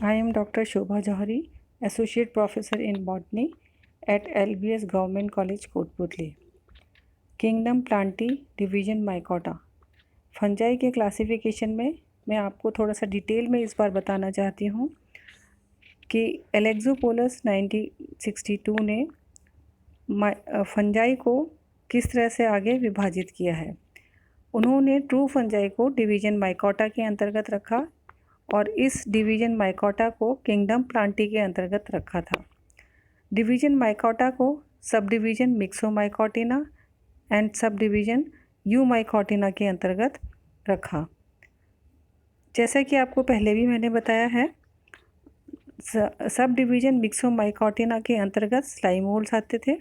I am Dr. Shobha Johari, Associate Professor in Botany at LBS Government College, Kotputli. Kingdom Plantae division mycota fungi के classification में मैं आपको थोड़ा सा detail में इस बार बताना चाहती हूँ कि एलेक्सोपोलस 1962 ने फंजाई को किस तरह से आगे विभाजित किया है। उन्होंने ट्रू फंजाई को डिवीजन माइकोटा के अंतर्गत रखा और इस डिवीजन माइकोटा को किंगडम प्लांटी के अंतर्गत रखा था। डिवीजन माइकोटा को sub division myxomycotina and sub division eumycotina के अंतर्गत रखा। जैसा कि आपको पहले भी मैंने बताया है, सब डिवीजन मिक्सोमाइकोटिना के अंतर्गत स्लाइमोल्स आते थे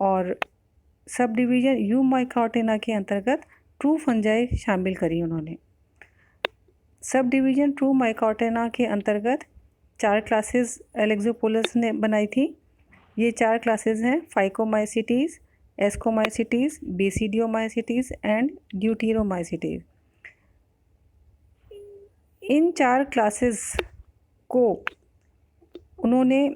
और सब डिवीजन यूमाइकोटिना के अंतर्गत ट्रू फंजाई शामिल करी उन्होंने। सब डिवीजन ट्रू माइकोटिना के अंतर्गत 4 क्लासेस एलेक्सोपोलस ने बनाई थी। ये 4 क्लासेस हैं फाइकोमाइसिटीज़, एस्कोमाइसिटीज़, बेसिडियोमाइसिटीज़ एंड ड्यूटेरोमाइसिटीज़। इन 4 क्लासेस को उन्होंने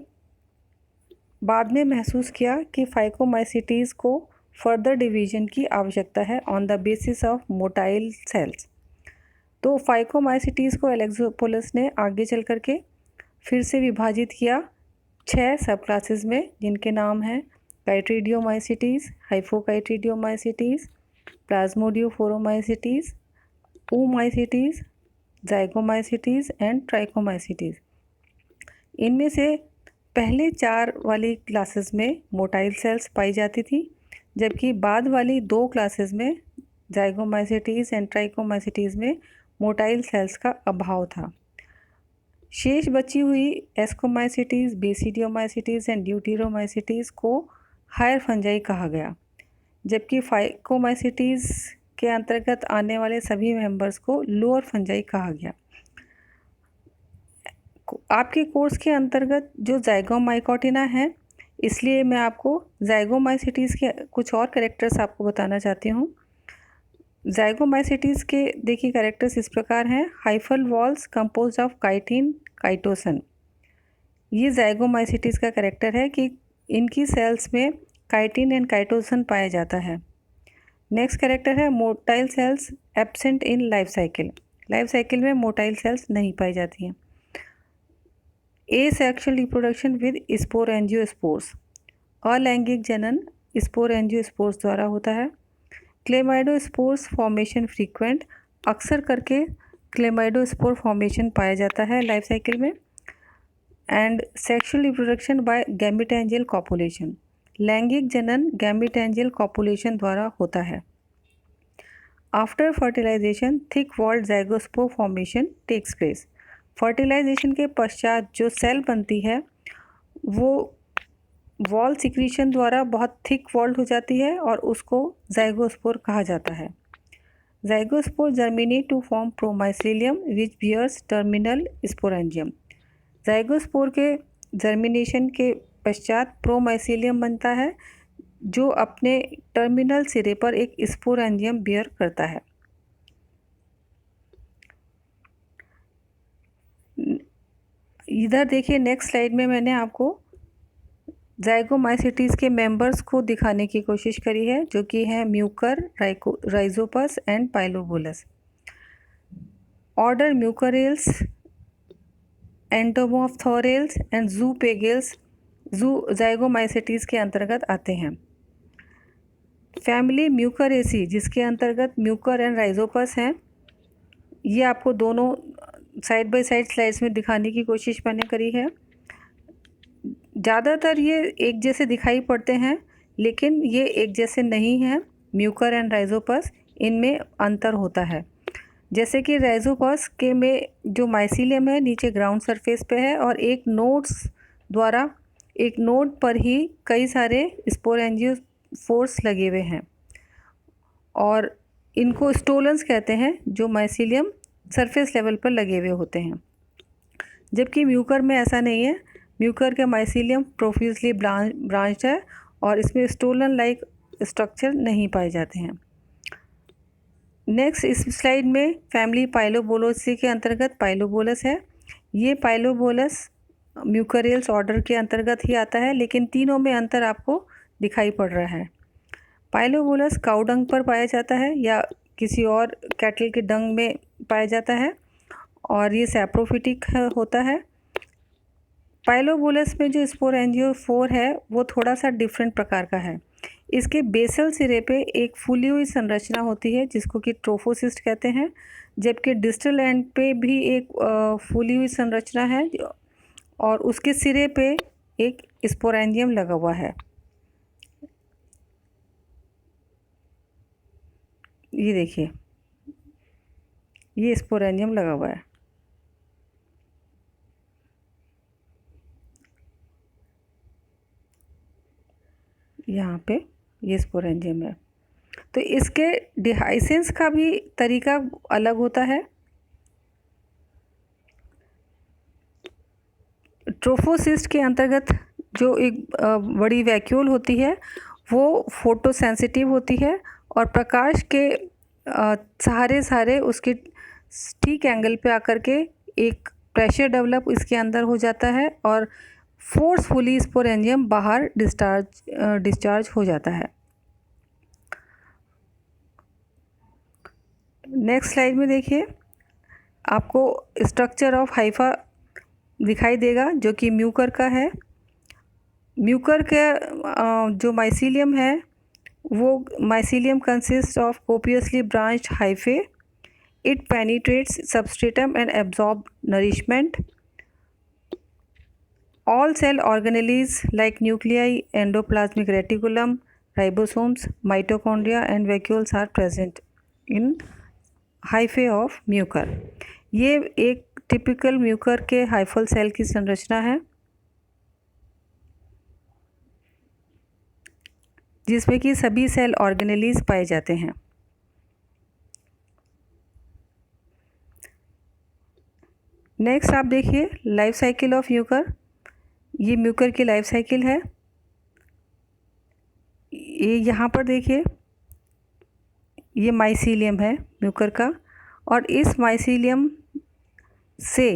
बाद में महसूस किया कि फाइकोमाइसिटीज़ को फर्दर डिवीजन की आवश्यकता है on the basis of motile sales. तो फाइकोमाइसिटीज़ को एलेक्सोपोलस ने आगे चल करके फिर से विभाजित किया 6 सब क्लासेस में, जिनके नाम हैं काइट्रीडियोमाइसिटीज़, हाइफोकाइट्रीडियोमाइसिटीज़, प्लाज्मोडियोफोरोमाइसिटीज़, ooमाइसिटीज़, जाइगोमाइसिटीज़ एंड ट्राइकोमाइसिटीज़। इनमें से पहले 4 वाली क्लासेस में मोटाइल सेल्स पाई जाती थी, जबकि बाद वाली 2 क्लासेस में जाइगोमाइसिटीज़ एंड ट्राइकोमाइसिटीज़ में मोटाइल सेल्स का अभाव था। शेष बची हुई एस्कोमाइसिटीज़, बेसिडियोमाइसिटीज़ एंड ड्यूटेरोमाइसिटीज़ को हायर फंजाई कहा गया, जबकि फाइकोमाइसिटीज़ के अंतर्गत आने वाले सभी मेंबर्स को लोअर फंजाई कहा गया। आपके कोर्स के अंतर्गत जो जाइगोमाइकोटिना है, इसलिए मैं आपको जाइगोमाइसिटीज़ के कुछ और कैरेक्टर्स आपको बताना चाहती हूँ। जाइगोमाइसिटीज़ के देखिए कैरेक्टर्स इस प्रकार हैं। Hyphal walls composed of chitin chitosan. ये जाइगोमाइसिटीज़ का कैरेक्टर है कि इनकी सेल्स में काइटिन एंड काइटोसन पाया जाता है। नेक्स्ट कैरेक्टर है motile cells absent in life cycle. Life cycle में मोटाइल सेल्स नहीं पाई जाती हैं। Asexual reproduction with sporangiospores. अलैंगिक जनन स्पोरेंजियोस्पोर्स द्वारा होता है। Chlamydospores formation frequent. अक्सर करके क्लेमाइडोस्पोर फॉर्मेशन पाया जाता है लाइफ साइकिल में। And sexual reproduction by gametangial copulation. लैंगिक जनन गैमेटेंजियल कॉपुलेशन द्वारा होता है। After fertilization thick walled zygospore formation takes place. Fertilization के पश्चात जो सेल बनती है वो वॉल सिक्रीशन द्वारा बहुत थिक वॉल्ड हो जाती है और उसको जाइगोस्पोर कहा जाता है। Zygospore germinate to form promycelium which bears terminal sporangium. Zygospore के जर्मिनेशन के पश्चात प्रोमाइसीलियम बनता है जो अपने टर्मिनल सिरे पर एक स्पोरेंजियम बियर करता है। इधर देखिए नेक्स्ट स्लाइड में मैंने आपको जाइगोमाइसिटीज़ के मेंबर्स को दिखाने की कोशिश करी है, जो कि हैं Mucor, Rhizopus and Pilobolus. Order Mucorales, Entomophthorales and Zoopagales Zygomycetes के अंतर्गत आते हैं। फैमिली म्यूकरेसी, जिसके अंतर्गत म्यूकर एंड राइजोपस हैं, ये आपको दोनों साइड बाय साइड स्लाइड्स में दिखाने की कोशिश मैंने करी है। ज़्यादातर ये एक जैसे दिखाई पड़ते हैं, लेकिन ये एक जैसे नहीं हैं। म्यूकर एंड राइजोपस, इनमें अंतर होता है। जैसे कि राइजोपस के में जो माइसीलियम है नीचे ग्राउंड सरफेस पे है और एक नोड पर ही कई सारे स्पोरेंजियोस्पोर्स लगे हुए हैं और इनको स्टोलन्स कहते हैं, जो माइसीलियम सरफेस लेवल पर लगे हुए होते हैं। जबकि म्यूकर में ऐसा नहीं है। म्यूकर का माइसीलियम प्रोफ्यूजली ब्रांच्ड है और इसमें स्टोलन लाइक स्ट्रक्चर नहीं पाए जाते हैं। नेक्स्ट इस स्लाइड में फैमिली पाइलोबोलोसी के अंतर्गत पाइलोबोलस है। ये पाइलोबोलस म्यूकरेल्स ऑर्डर के अंतर्गत ही आता है, लेकिन तीनों में अंतर आपको दिखाई पड़ रहा है। पाइलोबोलस काऊ डंग पर पाया जाता है या किसी और कैटल के डंग में पाया जाता है और ये सैप्रोफिटिक होता है। पाइलोबोलस में जो स्पोरेंजियोफोर है वो थोड़ा सा डिफरेंट प्रकार का है। इसके बेसल सिरे पे एक फूली हुई संरचना होती है जिसको कि ट्रोफोसिस्ट कहते हैं, जबकि डिस्टल एंड पे भी एक फूली हुई संरचना है और उसके सिरे पे एक स्पोरेंजियम लगा हुआ है। ये देखिए, ये स्पोरेंजियम लगा हुआ है। यहाँ पे ये स्पोरेंजियम है। तो इसके डिहाइसेंस का भी तरीका अलग होता है। ट्रोफोसिस्ट के अंतर्गत जो एक बड़ी वैक्यूल होती है वो फोटोसेंसिटिव होती है और प्रकाश के सहारे उसके ठीक एंगल पे आकर के एक प्रेशर डेवलप इसके अंदर हो जाता है और फोर्सफुली स्पोरेंजियम बाहर डिस्चार्ज हो जाता है। नेक्स्ट स्लाइड में देखिए, आपको स्ट्रक्चर ऑफ हाइफा दिखाई देगा जो कि म्यूकर का है। म्यूकर का जो माइसीलियम है वो mycelium consist of copiously branched hyphae. It penetrates substratum and absorb nourishment. All cell organelles like nuclei, endoplasmic reticulum, ribosomes, mitochondria and vacuoles are present in hyphae of Mucor. ये एक typical Mucor के hyphal cell की संरचना है जिसमें कि सभी cell organelles पाए जाते हैं। नेक्स्ट आप देखिए लाइफ साइकिल ऑफ म्यूकर। ये म्यूकर की लाइफ साइकिल है। ये यहाँ पर देखिए, ये माइसीलियम है म्यूकर का और इस माइसीलियम से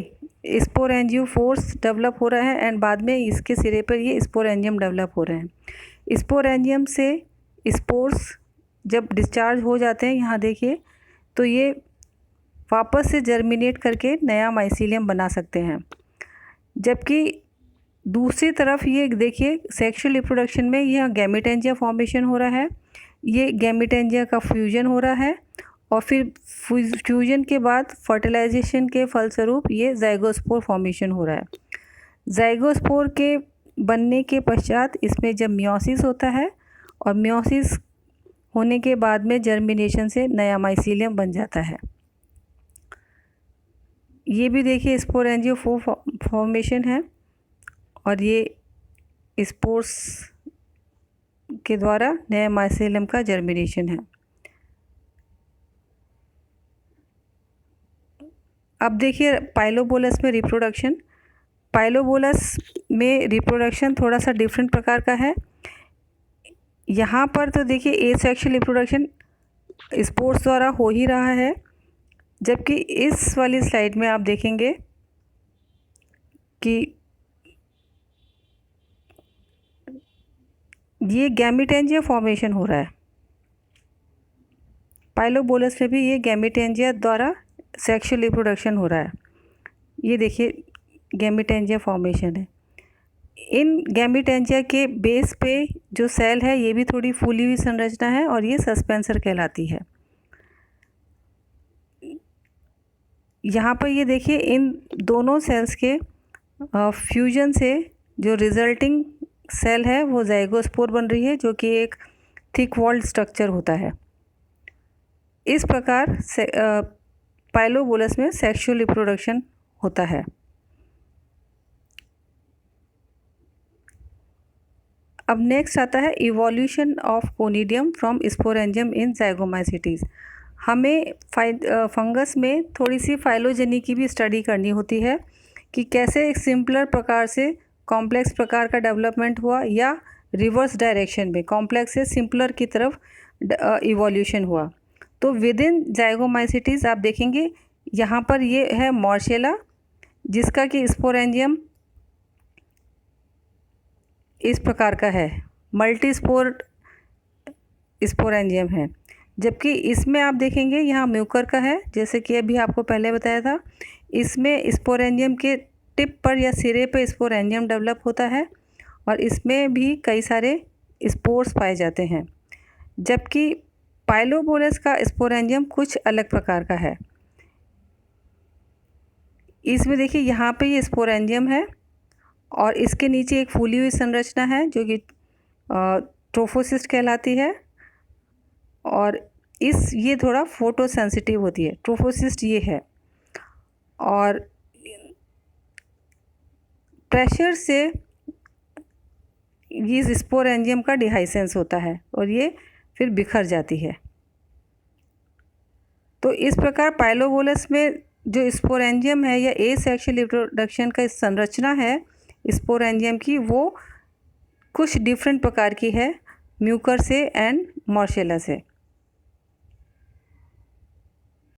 स्पोरेंजियोफोर्स डेवलप हो रहा है एंड बाद में इसके सिरे पर ये स्पोरेंजियम डेवलप हो रहे हैं। स्पोरेंजियम से स्पोर्स जब डिस्चार्ज हो जाते हैं, यहाँ देखिए, तो ये वापस से जर्मिनेट करके नया माइसीलियम बना सकते हैं। जबकि दूसरी तरफ ये देखिए, सेक्सुअल रिप्रोडक्शन में यह गैमेटेंजिया फॉर्मेशन हो रहा है। ये गैमेटेंजिया का फ्यूजन हो रहा है और फिर फ्यूजन के बाद फर्टिलाइजेशन के फलस्वरूप ये जाइगोस्पोर फॉर्मेशन हो रहा है। जाइगोस्पोर के बनने के पश्चात इसमें जब मियोसिस होता है और मियोसिस होने के बाद में जर्मिनेशन से नया माइसीलियम बन जाता है। ये भी देखिए स्पोरेंजियोफोर फॉर्मेशन है और ये स्पोर्स के द्वारा नए माइसीलियम का जर्मिनेशन है। अब देखिए पाइलोबोलस में रिप्रोडक्शन। पाइलोबोलस में रिप्रोडक्शन थोड़ा सा डिफरेंट प्रकार का है। यहाँ पर तो देखिए एसेक्सुअल रिप्रोडक्शन स्पोर्स द्वारा हो ही रहा है, जबकि इस वाली स्लाइड में आप देखेंगे कि ये गैमेटेंजिया फॉर्मेशन हो रहा है। पाइलोबोलस में भी ये गैमेटेंजिया द्वारा सेक्सुअल रिप्रोडक्शन हो रहा है। ये देखिए गैमेटेंजिया फॉर्मेशन है। इन गैमेटेंजिया के बेस पे जो सेल है ये भी थोड़ी फूली हुई संरचना है और ये सस्पेंसर कहलाती है। यहाँ पर ये देखिए इन दोनों सेल्स के फ्यूजन से जो रिजल्टिंग सेल है वो जाइगोस्पोर बन रही है, जो कि एक थिक वॉल्ड स्ट्रक्चर होता है। इस प्रकार पाइलोबोलस में सेक्सुअल रिप्रोडक्शन होता है। अब नेक्स्ट आता है इवोल्यूशन ऑफ कोनिडियम फ्रॉम स्पोरेंजियम इन जाइगोमाइसीटीज। हमें फंगस में थोड़ी सी फाइलोजेनी की भी स्टडी करनी होती है कि कैसे एक सिंपलर प्रकार से कॉम्प्लेक्स प्रकार का डेवलपमेंट हुआ या रिवर्स डायरेक्शन में कॉम्प्लेक्स से सिंपलर की तरफ इवोल्यूशन हुआ। तो विद इन जाइगोमाइसीटीज आप देखेंगे यहाँ पर ये है मॉर्शेला जिसका कि स्पोरेंजियम इस प्रकार का है, मल्टी स्पोर स्पोरेंजियम है। जबकि इसमें आप देखेंगे यहाँ म्यूकर का है, जैसे कि अभी आपको पहले बताया था। इसमें स्पोरेंजियम के टिप पर या सिरे पे स्पोरेंजियम डेवलप होता है और इसमें भी कई सारे स्पोर्स पाए जाते हैं। जबकि पाइलोबोलस का स्पोरेंजियम कुछ अलग प्रकार का है। इसमें देखिए यहाँ पे ये स्पोरेंजियम है और इसके नीचे एक फूली हुई संरचना है जो कि ट्रोफोसिस्ट कहलाती है। और ये थोड़ा फोटो सेंसिटिव होती है, ट्रोफोसिस्ट ये है। और प्रेशर से ये स्पोरेंजियम का डिहाइसेंस होता है और ये फिर बिखर जाती है। तो इस प्रकार पाइलोबोलस में जो स्पोरेंजियम है या एसेक्सुअल रिप्रोडक्शन का संरचना है स्पोरेंजियम की, वो कुछ डिफरेंट प्रकार की है म्यूकर से एंड मार्शेला से।